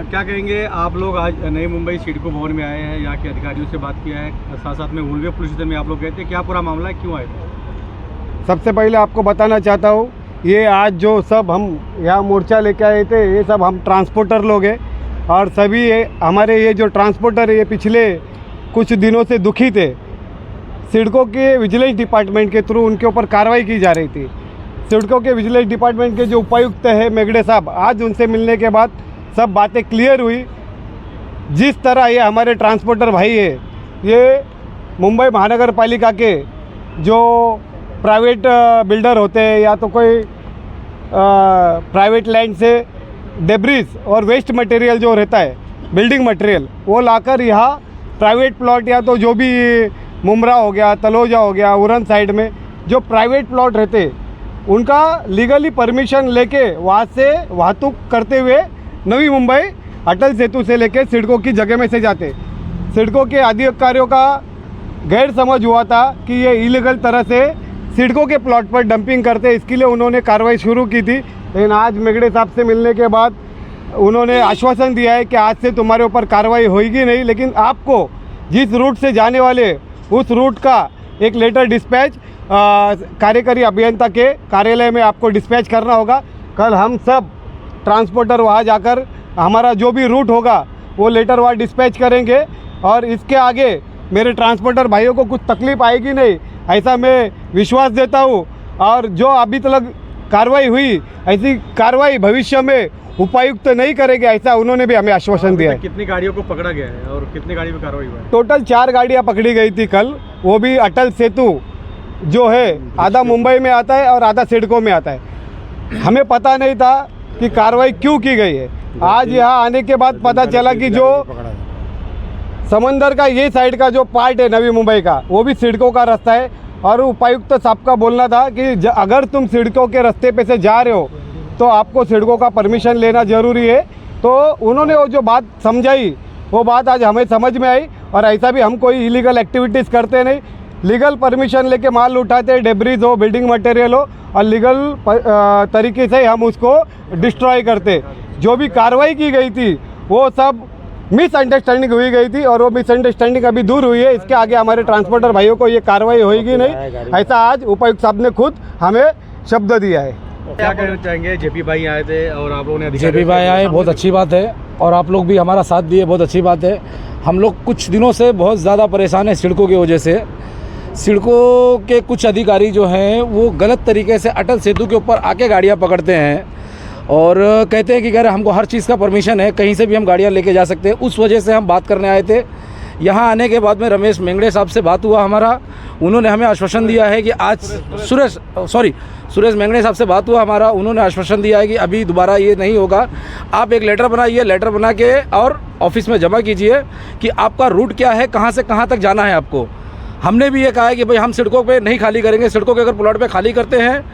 क्या कहेंगे आप लोग आज नई मुंबई सिडको भवन में आए हैं, यहाँ के अधिकारियों से बात किया है, साथ साथ में उल्वे पुलिस स्टेशन में आप लोग गए थे, क्या पूरा मामला है, क्यों आए थे? सबसे पहले आपको बताना चाहता हूँ, ये आज जो सब हम यहाँ मोर्चा लेके आए थे, ये सब हम ट्रांसपोर्टर लोग हैं और सभी हमारे ये जो ट्रांसपोर्टर है ये पिछले कुछ दिनों से दुखी थे। सिडको के विजिलेंस डिपार्टमेंट के थ्रू उनके ऊपर कार्रवाई की जा रही थी। सिडको के विजिलेंस डिपार्टमेंट के जो उपायुक्त है मेगड़े साहब, आज उनसे मिलने के बाद सब बातें क्लियर हुई। जिस तरह ये हमारे ट्रांसपोर्टर भाई है, ये मुंबई महानगर पालिका के जो प्राइवेट बिल्डर होते हैं या तो कोई प्राइवेट लैंड से डेब्रिस और वेस्ट मटेरियल जो रहता है, बिल्डिंग मटेरियल, वो लाकर यहाँ प्राइवेट प्लॉट या तो जो भी मुमरा हो गया, तलोजा हो गया, उरन साइड में जो प्राइवेट प्लॉट रहते उनका लीगली परमिशन लेके वहाँ से वाहतूक करते हुए नवी मुंबई अटल सेतु से लेके सिडको की जगह में से जाते। सिडको के अधिकारियों का गैर समझ हुआ था कि ये इलीगल तरह से सिडको के प्लॉट पर डंपिंग करते, इसके लिए उन्होंने कार्रवाई शुरू की थी। लेकिन आज मेगड़े साहब से मिलने के बाद उन्होंने आश्वासन दिया है कि आज से तुम्हारे ऊपर कार्रवाई होगी नहीं, लेकिन आपको जिस रूट से जाने वाले उस रूट का एक लेटर डिस्पैच कार्यकारी अभियंता के कार्यालय में आपको डिस्पैच करना होगा। कल हम सब ट्रांसपोर्टर वहाँ जाकर हमारा जो भी रूट होगा वो लेटर वहाँ डिस्पैच करेंगे और इसके आगे मेरे ट्रांसपोर्टर भाइयों को कुछ तकलीफ आएगी नहीं, ऐसा मैं विश्वास देता हूँ। और जो अभी तक कार्रवाई हुई, ऐसी कार्रवाई भविष्य में उपायुक्त नहीं करेंगे, ऐसा उन्होंने भी हमें आश्वासन दिया है। कितनी गाड़ियों को पकड़ा गया है और कितनी गाड़ी पर कार्रवाई हुआ है? टोटल 4 गाड़ियाँ पकड़ी गई थी कल, वो भी अटल सेतु जो है आधा मुंबई में आता है और आधा सिडको में आता है। हमें पता नहीं था कि कार्रवाई क्यों की गई है। आज यहाँ आने के बाद पता चला कि जो समंदर का ये साइड का जो पार्ट है नवी मुंबई का, वो भी सिडको का रास्ता है और उपायुक्त साहब का बोलना था कि अगर तुम सिडको के रास्ते पे से जा रहे हो तो आपको सिडको का परमिशन लेना ज़रूरी है। तो उन्होंने वो जो बात समझाई, वो बात आज हमें समझ में आई और ऐसा भी हम कोई इलीगल एक्टिविटीज़ करते नहीं, लीगल परमिशन लेके माल उठाते, डेब्रिज हो, बिल्डिंग मटेरियल हो और लीगल तरीके से हम उसको डिस्ट्रॉय करते। जो भी कार्रवाई की गई थी वो सब मिसअंडरस्टैंडिंग हुई गई थी और वो मिसअंडरस्टैंडिंग अभी दूर हुई है। इसके आगे हमारे ट्रांसपोर्टर भाइयों को ये कार्रवाई होगी नहीं, ऐसा आज उपायुक्त साहब ने खुद हमें शब्द दिया है। क्या कहना चाहेंगे? जेपी भाई आए थे और आप लोगों ने जेपी भाई आए, बहुत अच्छी बात है और आप लोग भी हमारा साथ दिए, बहुत अच्छी बात है। हम लोग कुछ दिनों से बहुत ज़्यादा परेशान हैं सिडको की वजह से। सिडको के कुछ अधिकारी जो हैं वो गलत तरीके से अटल सेतु के ऊपर आके गाड़ियां पकड़ते हैं और कहते हैं कि अगर हमको हर चीज़ का परमिशन है, कहीं से भी हम गाड़ियां लेके जा सकते हैं। उस वजह से हम बात करने आए थे। यहाँ आने के बाद में रमेश मेंगड़े साहब से बात हुआ हमारा, उन्होंने हमें आश्वासन दिया है कि आज सुरेश मेंगड़े साहब से बात हुआ हमारा, उन्होंने आश्वासन दिया है कि अभी दोबारा ये नहीं होगा। आप एक लेटर बनाइए, लेटर बना के और ऑफिस में जमा कीजिए कि आपका रूट क्या है, कहाँ से कहाँ तक जाना है आपको। हमने भी ये कहा है कि भाई हम सिडको पे नहीं खाली करेंगे, सिडको के अगर प्लॉट पे खाली करते हैं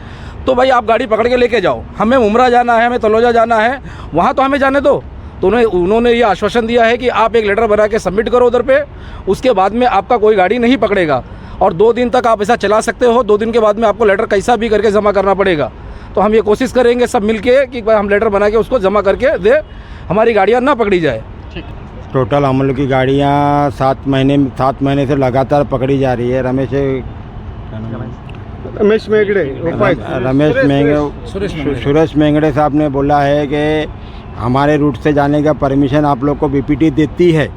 तो भाई आप गाड़ी पकड़ के लेके जाओ। हमें उमरा जाना है, हमें तलोजा जाना है, वहाँ तो हमें जाने दो। तो उन्होंने ये आश्वासन दिया है कि आप एक लेटर बना के सबमिट करो उधर पे, उसके बाद में आपका कोई गाड़ी नहीं पकड़ेगा और 2 दिन तक आप ऐसा चला सकते हो। 2 दिन के बाद में आपको लेटर कैसा भी करके जमा करना पड़ेगा। तो हम ये कोशिश करेंगे सब मिलके कि हम लेटर बना के उसको जमा करके दे, हमारी गाड़ियाँ ना पकड़ी जाए। टोटल हम लोग की गाड़ियाँ 7 महीने से लगातार पकड़ी जा रही है। सुरेश मेंगड़े साहब ने बोला है कि हमारे रूट से जाने का परमिशन आप लोग को बीपीटी देती है,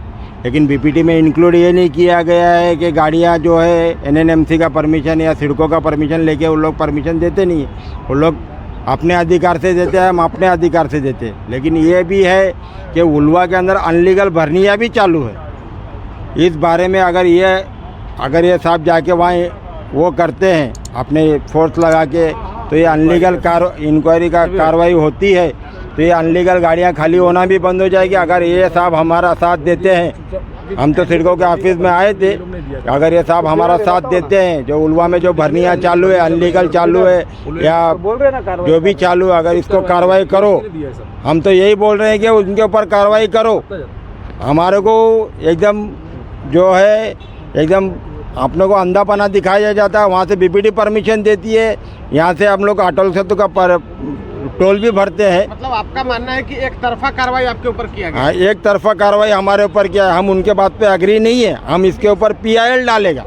लेकिन बीपीटी में इंक्लूड ये नहीं किया गया है कि गाड़ियाँ जो है एनएनएमसी का परमिशन या सिडको का परमिशन लेके वो लोग परमिशन देते नहीं है। वो लोग अपने अधिकार से देते हैं, हम अपने अधिकार से देते हैं। लेकिन ये भी है कि उल्वा के अंदर अनलीगल भरनियाँ भी चालू है। इस बारे में अगर ये साहब जाके वहाँ वो करते हैं अपने फोर्स लगा के, तो ये अनलीगल इंक्वायरी का कार्रवाई होती है, तो ये अनलीगल गाड़ियाँ खाली होना भी बंद हो जाएगी। अगर ये साहब हमारा साथ देते हैं, हम तो सिडको के ऑफिस में आए थे, अगर ये साहब हमारा साथ देते हैं, जो उल्वा में जो भरनियाँ चालू है, अनलीगल चालू है या जो भी चालू है, अगर इसको कार्रवाई करो, हम तो यही बोल रहे हैं कि उनके ऊपर कार्रवाई करो। हमारे को एकदम जो है एकदम अपने को अंधापना दिखाया जाता है। वहाँ से बीपीटी परमिशन देती है, यहाँ से हम लोग अटल सेतु का टोल भी भरते हैं। मतलब आपका मानना है कि एक तरफा कार्रवाई आपके ऊपर किया गया? हाँ, एक तरफा कार्रवाई हमारे ऊपर किया है। हम उनके बात पे अग्री नहीं है, हम इसके ऊपर PIL डालेगा।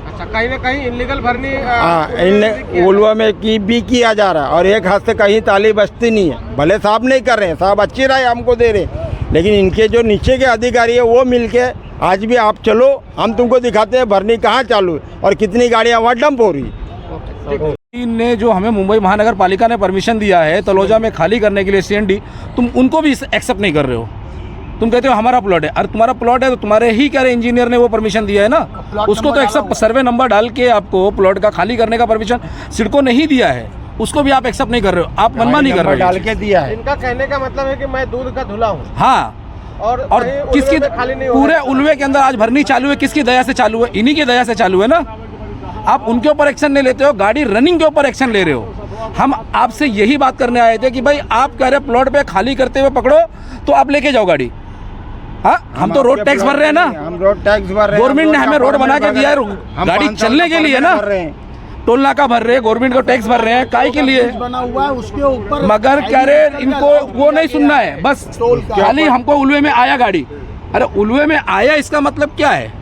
अच्छा, कहीं ना कहीं इनलीगल भरनी हाँ, इन उलवा में भी किया जा रहा है और एक हाथ से कहीं ताली बजती नहीं है। भले साहब नहीं कर रहे हैं, साहब अच्छी राय हमको दे रहे हैं, लेकिन इनके जो नीचे के अधिकारी है वो मिलके आज भी आप चलो, हम तुमको दिखाते हैं भरनी कहाँ चालू है और कितनी गाड़ियाँ वहाँ डंप हो रही है। ने जो हमें मुंबई महानगर पालिका ने परमिशन दिया है तलोजा में खाली करने के लिए CND, तुम उनको भी एक्सेप्ट नहीं कर रहे हो। तुम कहते हो हमारा प्लॉट है, अरे तुम्हारा प्लॉट है तो तुम्हारे ही कह रहे इंजीनियर ने वो परमिशन दिया है ना, उसको तो एक्सेप्ट सर्वे नंबर डाल के आपको प्लॉट का खाली करने का परमिशन सिडको ने ही दिया है, उसको भी आप एक्सेप्ट नहीं कर रहे हो, आप मनमानी कर रहे हो। डाल के दिया है। इनका कहने का मतलब है कि मैं दूध का धुला हूँ। हाँ, और किसकी खाली नहीं पूरे उल्वे के अंदर आज भरनी चालू है, किसकी दया से चालू है? इन्हीं की दया से चालू है ना। आप उनके ऊपर एक्शन नहीं लेते हो, गाड़ी रनिंग के ऊपर एक्शन ले रहे हो। हम आपसे यही बात करने आए थे कि भाई आप कह रहे प्लॉट पे खाली करते हुए पकड़ो तो आप लेके जाओ गाड़ी। हाँ, हम तो रोड टैक्स भर रहे हैं ना, हम रोड टैक्स भर रहे हैं। गवर्नमेंट ने हमें रोड बना के दिया है गाड़ी चलने के लिए ना, टोल नाका भर रहे हैं, गवर्नमेंट को टैक्स भर रहे हैं, काय के लिए बना हुआ है उसके ऊपर, मगर कह रहे इनको वो नहीं सुनना है, बस खाली हमको उल्वे में आया गाड़ी। अरे उल्वे में आया इसका मतलब क्या है?